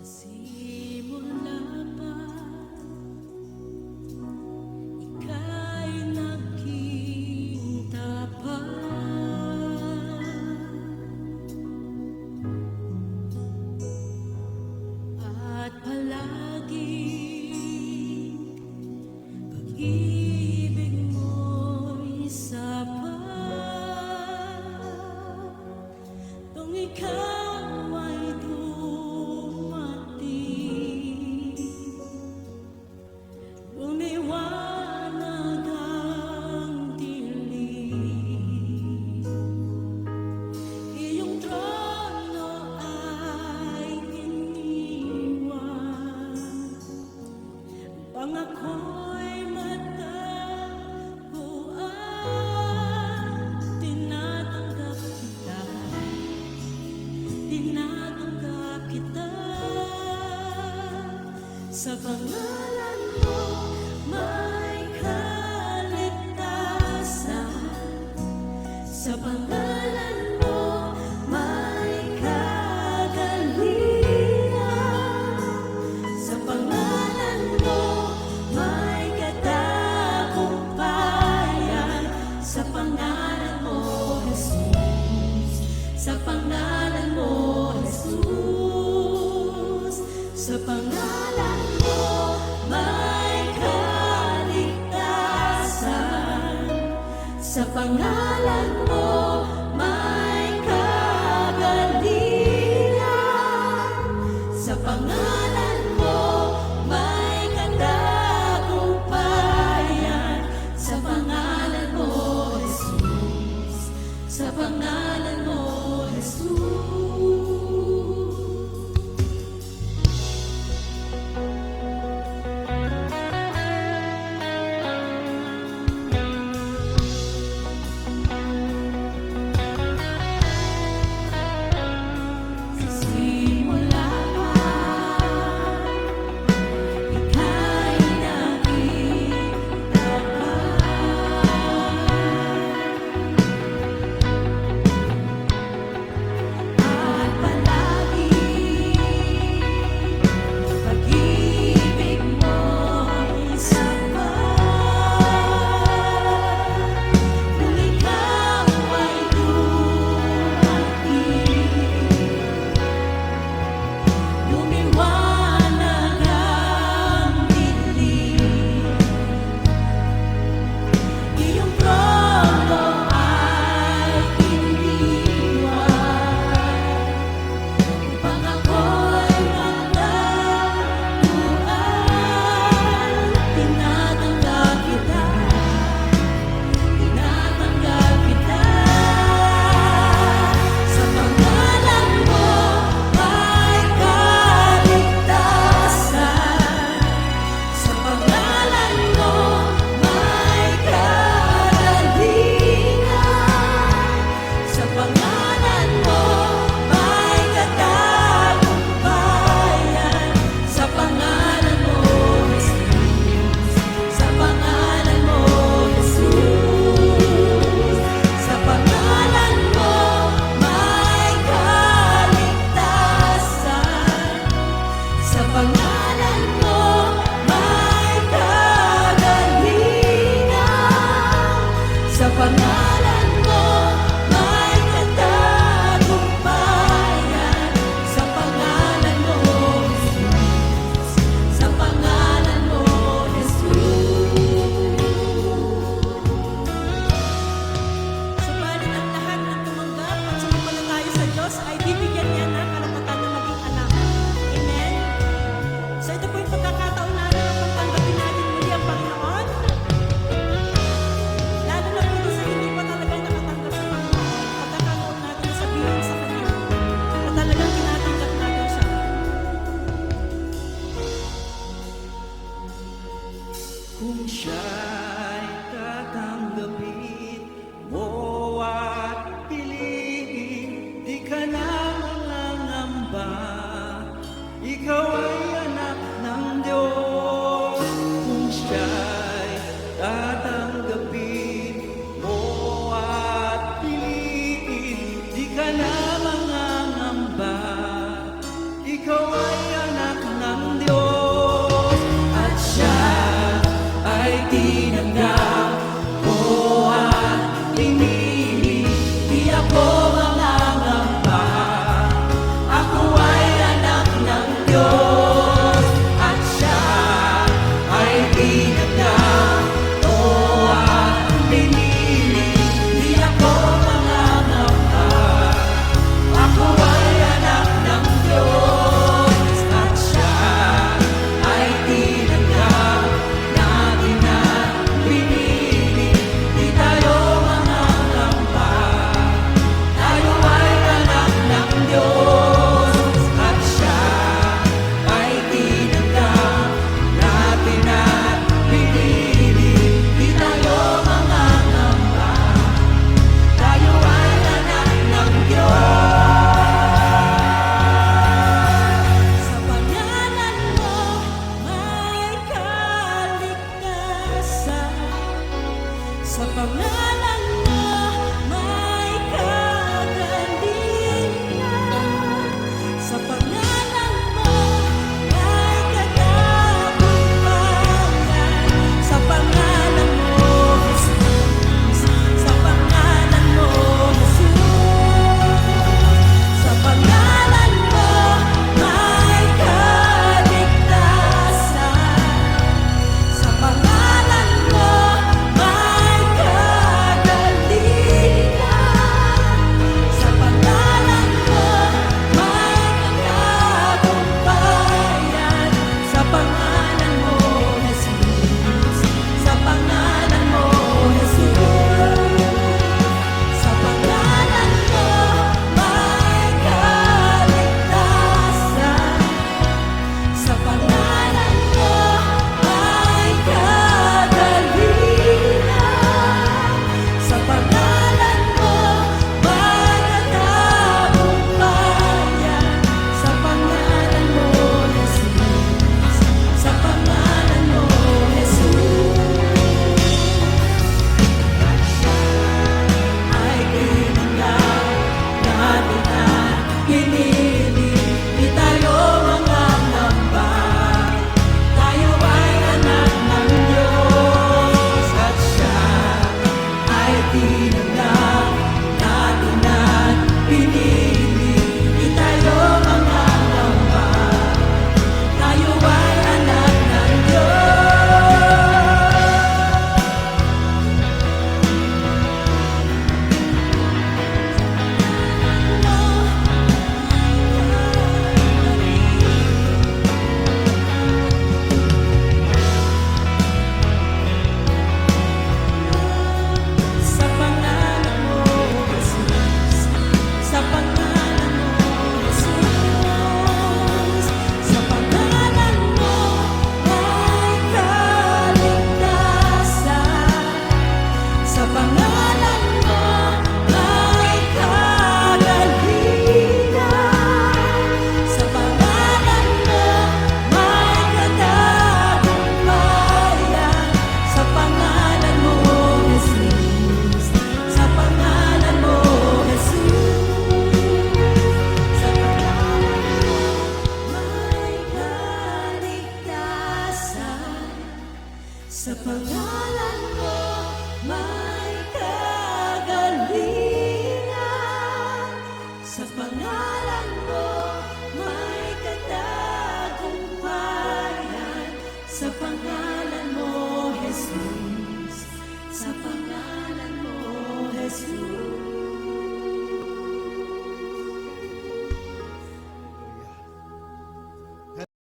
Simula pa, ika'y naging tapat at palaging pag-ibig mo'y sapat. Nung ikaw ay dumating, lumiwanag ang dilim. Iyong trono ay iniwan, pangako'y matagpuan. Tinatanggap kita, sa pangalan mo may kaligtasan, sa pangalan mo may kagalingan, sa pangalan mo may katagumpayan, sa pangalan mo, Jesus, sa pangalan mo, Jesus, sa pangalan mo may kaligtasan, sa pangalan mo may kagalingan, sa pangalan mo may katagumpayan, sa pangalan mo, Jesus, sa pangalan mo, Jesus. Simula pa, ika'y naging tapat at palaging pag-ibig mo'y sapat. Nung ikaw ay dumating, lumiwanag ang dilim. Iyong trono ay iniwan, upang ako'y matagpuan. Tinatanggap kita, tinatanggap kita, sa pangalan mo may kaligtasan, sa pangalan mo may kagalingan, sa pangalan mo may katagumpayan, sa pangalan mo, Jesus, sa pangalan mo, Jesus, sa pangalan mo may kaligtasan, sa pangalan mo may kagalingan, sa pangalan mo may katagumpayan, sa pangalan mo, Jesus, sa pangalan mo, Jesus. Subalit ang lahat ng tumanggap at sumampalataya sa Diyos ay bibigyan niya ng karapatan na maging anak. Amen? So ito po yung pagkakataon natin na pagtanggapin natin muli ang Panginoon. Lalo na po sa hindi pa talagang nakatanggap sa Panginoon, pagkakataon natin na sabihin sa Kanya na talagang tinatanggap natin siya. Kung siya